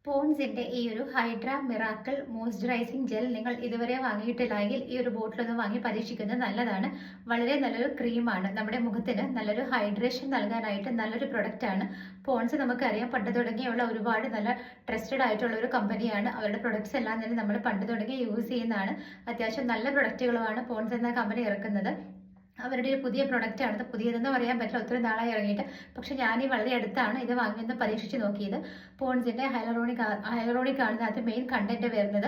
പോൺസിന്റെ ഈ ഒരു hydra miracle moisturising gel നിങ്ങൾ ഇതുവരെ വാങ്ങിയിട്ടില്ലെങ്കിൽ ഈ ഒരു ബോട്ടിലൊന്ന് വാങ്ങി പരീക്ഷിക്കുന്നത് നല്ലതാണ്. വളരെ നല്ലൊരു ക്രീമാണ്. നമ്മുടെ മുഖത്തിന് നല്ലൊരു ഹൈഡ്രേഷൻ നൽകാനായിട്ട് നല്ലൊരു പ്രൊഡക്റ്റ് ആണ്. പോൺസ് നമുക്കറിയാം, പണ്ട് തുടങ്ങിയുള്ള ഒരുപാട് നല്ല ട്രസ്റ്റഡ് ആയിട്ടുള്ള ഒരു കമ്പനിയാണ്. അവരുടെ പ്രൊഡക്ട്സ് എല്ലാം തന്നെ നമ്മൾ പണ്ട് തുടങ്ങി യൂസ് ചെയ്യുന്നതാണ്. അത്യാവശ്യം നല്ല പ്രൊഡക്റ്റുകളുമാണ് പോൺസ് എന്ന കമ്പനി ഇറക്കുന്നത്. അവരുടെ ഒരു പുതിയ പ്രൊഡക്റ്റ് ആണ്. പുതിയതെന്ന് പറയാൻ പറ്റില്ല, ഒത്തിരി നാളായി ഇറങ്ങിയിട്ട്. പക്ഷെ ഞാൻ ഈ വളരെ അടുത്താണ് ഇത് വാങ്ങിയൊന്ന് പരീക്ഷിച്ച് നോക്കിയത്. പോൺസിന്റെ ഹൈലറോണിക് ആണ് അതിനകത്ത് മെയിൻ കണ്ടന്റ് വരുന്നത്.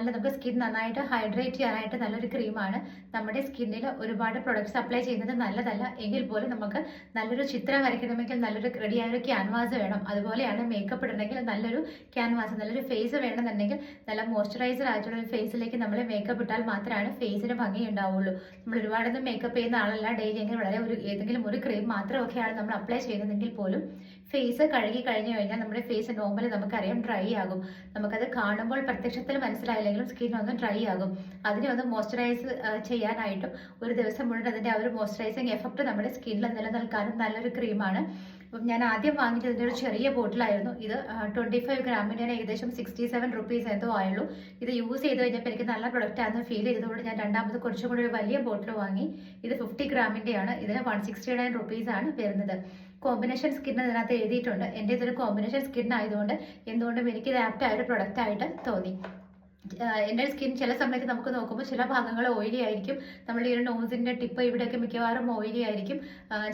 നമുക്ക് സ്കിൻ നന്നായിട്ട് ഹൈഡ്രേറ്റ് ചെയ്യാനായിട്ട് നല്ലൊരു ക്രീമാണ്. നമ്മുടെ സ്കിന്നിൽ ഒരുപാട് പ്രൊഡക്ട്സ് അപ്ലൈ ചെയ്യുന്നത് നല്ലതല്ല എങ്കിൽ പോലും നമുക്ക് നല്ലൊരു ചിത്രം വരയ്ക്കണമെങ്കിൽ നല്ലൊരു റെഡിയായ ഒരു ക്യാൻവാസ് വേണം. അതുപോലെയാണ് മേക്കപ്പ് ഇടണമെങ്കിൽ നല്ലൊരു ക്യാൻവാസ്, നല്ലൊരു ഫേസ് വേണമെന്നുണ്ടെങ്കിൽ നല്ല മോയ്സ്ചറൈസർ ആയിട്ടുള്ള ഒരു ഫേസിലേക്ക് നമ്മൾ മേക്കപ്പ് ഇട്ടാൽ മാത്രമാണ് ഫേസിന് ഭംഗി ഉണ്ടാവുള്ളൂ. നമ്മൾ ഒരുപാടൊന്നും മേക്കപ്പ് ചെയ്യുന്ന ആളല്ല. ഡെയിലി എങ്കിൽ വളരെ ഏതെങ്കിലും ഒരു ക്രീം മാത്രമൊക്കെയാണ് നമ്മൾ അപ്ലൈ ചെയ്യുന്നതെങ്കിൽ പോലും ഫേസ് കഴുകി കഴിഞ്ഞു കഴിഞ്ഞാൽ നമ്മുടെ ഫേസ് നോർമലി നമുക്കറിയാം ഡ്രൈ ആകും. നമുക്കത് കാണുമ്പോൾ പ്രത്യക്ഷത്തിൽ മനസ്സിലായില്ലെങ്കിലും സ്കിൻ ഒന്ന് ഡ്രൈ ആകും. അതിനെ ഒന്ന് മോയ്സ്ചറൈസ് ചെയ്യാനായിട്ടും ഒരു ദിവസം മുഴുവൻ അതിന്റെ ആ ഒരു മോയ്സ്ചറൈസിങ് എഫക്ട് നമ്മുടെ സ്കിന്നിൽ നിലനിൽക്കാനും നല്ലൊരു ക്രീമാണ്. അപ്പം ഞാൻ ആദ്യം വാങ്ങിയത് ഇതിൻ്റെ ഒരു ചെറിയ ബോട്ടിലായിരുന്നു. ഇത് 25 ഗ്രാമിന് ഏകദേശം 67 റുപ്പീസ് എന്തോ ആയുള്ളൂ. ഇത് യൂസ് ചെയ്ത് കഴിഞ്ഞപ്പോൾ എനിക്ക് നല്ല പ്രൊഡക്റ്റ് ആണെന്ന് ഫീൽ ചെയ്തതുകൊണ്ട് ഞാൻ രണ്ടാമത് കുറച്ചും കൂടി ഒരു വലിയ ബോട്ടിൽ വാങ്ങി. ഇത് 50 ഗ്രാമിൻ്റെയാണ്. ഇതിന് 169 റുപ്പീസ് ആണ് വരുന്നത്. കോമ്പിനേഷൻ സ്കിൻ ഇതിനകത്ത് എഴുതിയിട്ടുണ്ട്. എൻ്റെ ഇതൊരു കോമ്പിനേഷൻ സ്കിൻ ആയതുകൊണ്ട് എന്തുകൊണ്ടും എനിക്ക് ഇത് ആപ്റ്റ് ആയ ഒരു പ്രൊഡക്റ്റ് ആയിട്ട് തോന്നി. എൻ്റെ സ്കിൻ ചില സമയത്ത് നമുക്ക് നോക്കുമ്പോൾ ചില ഭാഗങ്ങൾ ഓയിലി ആയിരിക്കും. നമ്മൾ ഈ ഒരു നോസിൻ്റെ ടിപ്പ് ഇവിടെയൊക്കെ മിക്കവാറും ഓയിലി ആയിരിക്കും.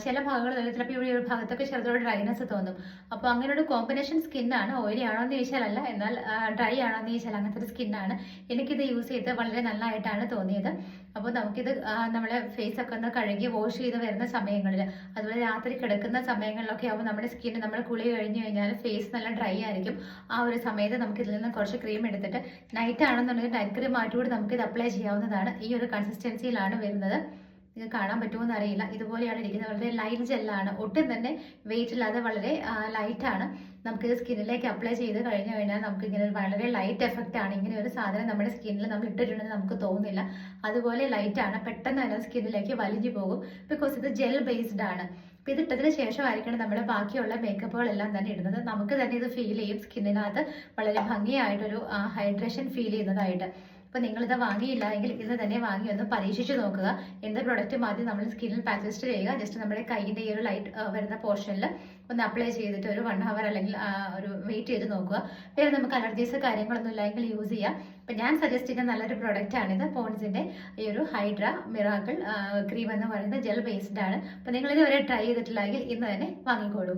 ചില ഭാഗങ്ങൾ ചിലപ്പോൾ ഇവിടെ ഒരു ഭാഗത്തൊക്കെ ചെറുതോടെ ഡ്രൈനെസ് തോന്നും. അപ്പോൾ അങ്ങനെ ഒരു കോമ്പിനേഷൻ സ്കിന്നാണ്. ഓയിലി ആണോ എന്ന് ചോദിച്ചാൽ അല്ല, എന്നാൽ ഡ്രൈ ആണോ എന്ന് ചോദിച്ചാൽ അങ്ങനത്തെ ഒരു സ്കിന്നാണ്. എനിക്കിത് യൂസ് ചെയ്ത് വളരെ നല്ലതായിട്ടാണ് തോന്നിയത്. അപ്പോൾ നമുക്കിത് നമ്മളെ ഫേസൊക്കെ ഒന്ന് കഴുകി വാഷ് ചെയ്ത് വരുന്ന സമയങ്ങളിൽ, അതുപോലെ രാത്രി കിടക്കുന്ന സമയങ്ങളിലൊക്കെ ആകുമ്പോൾ നമ്മുടെ സ്കിന്ന് നമ്മൾ കുളി കഴിഞ്ഞ് കഴിഞ്ഞാൽ ഫേസ് നല്ല ഡ്രൈ ആയിരിക്കും. ആ ഒരു സമയത്ത് നമുക്ക് ഇതിൽ നിന്ന് കുറച്ച് ക്രീം എടുത്തിട്ട് നൈറ്റ് ആണെന്നുണ്ടെങ്കിൽ നൈറ്റ് ക്രീം ആയിട്ടുകൂടി നമുക്ക് ഇത് അപ്ലൈ ചെയ്യാവുന്നതാണ്. ഈ ഒരു കൺസിസ്റ്റൻസിയിലാണ് വരുന്നത്. ഇത് കാണാൻ പറ്റുമോന്ന് അറിയില്ല. ഇതുപോലെയാണ് ഇരിക്കുന്നത്. വളരെ ലൈറ്റ് ജെല്ലാണ്. ഒട്ടും തന്നെ വെയിറ്റ് ഇല്ലാതെ വളരെ ലൈറ്റാണ്. നമുക്കിത് സ്കിന്നിലേക്ക് അപ്ലൈ ചെയ്ത് കഴിഞ്ഞു കഴിഞ്ഞാൽ നമുക്ക് ഇങ്ങനെ വളരെ ലൈറ്റ് എഫക്റ്റ് ആണ്. ഇങ്ങനെ ഒരു സാധനം നമ്മുടെ സ്കിന്നിൽ നമ്മൾ ഇട്ടിട്ടുണ്ടെന്ന് നമുക്ക് തോന്നുന്നില്ല. അതുപോലെ ലൈറ്റ് ആണ്. പെട്ടെന്ന് തന്നെ സ്കിന്നിലേക്ക് വലിഞ്ഞു പോകും. ബിക്കോസ് ഇത് ജെൽ ബേസ്ഡ് ആണ്. അപ്പോൾ ഇത് ഇട്ടതിന് ശേഷമായിരിക്കണം നമ്മൾ ബാക്കിയുള്ള മേക്കപ്പുകളെല്ലാം തന്നെ ഇടുന്നത്. നമുക്ക് തന്നെ ഇത് ഫീൽ ചെയ്യും സ്കിന്നിനകത്ത് വളരെ ഭംഗിയായിട്ടൊരു ഹൈഡ്രേഷൻ ഫീൽ ചെയ്യുന്നതായിട്ട്. അപ്പോൾ നിങ്ങളിത് വാങ്ങിയില്ല എങ്കിൽ ഇന്ന് തന്നെ വാങ്ങി ഒന്ന് പരീക്ഷിച്ച് നോക്കുക. എന്ത് പ്രൊഡക്റ്റും ആദ്യം നമ്മൾ സ്കിന്നിൽ പാച്ചസ്റ്റ് ചെയ്യുക. ജസ്റ്റ് നമ്മുടെ കൈയിൻ്റെ ഈ ഒരു ലൈറ്റ് വരുന്ന പോർഷനിൽ ഒന്ന് അപ്ലൈ ചെയ്തിട്ട് ഒരു 1 അവർ അല്ലെങ്കിൽ ഒരു വെയിറ്റ് ചെയ്ത് നോക്കുക. വേറെ നമുക്ക് അലർജീസ് കാര്യങ്ങളൊന്നും ഇല്ലെങ്കിൽ യൂസ് ചെയ്യാം. അപ്പം ഞാൻ സജസ്റ്റ് ചെയ്യുന്ന നല്ലൊരു പ്രൊഡക്റ്റാണിത്. പോൺസിൻ്റെ ഈ ഒരു ഹൈഡ്ര മിറാക്കിൾ ക്രീം എന്ന് പറയുന്നത് ജെൽ ബേസ്ഡ് ആണ്. അപ്പോൾ നിങ്ങളിതുവരെ ട്രൈ ചെയ്തിട്ടില്ലെങ്കിൽ ഇന്ന് തന്നെ വാങ്ങിക്കോളൂ.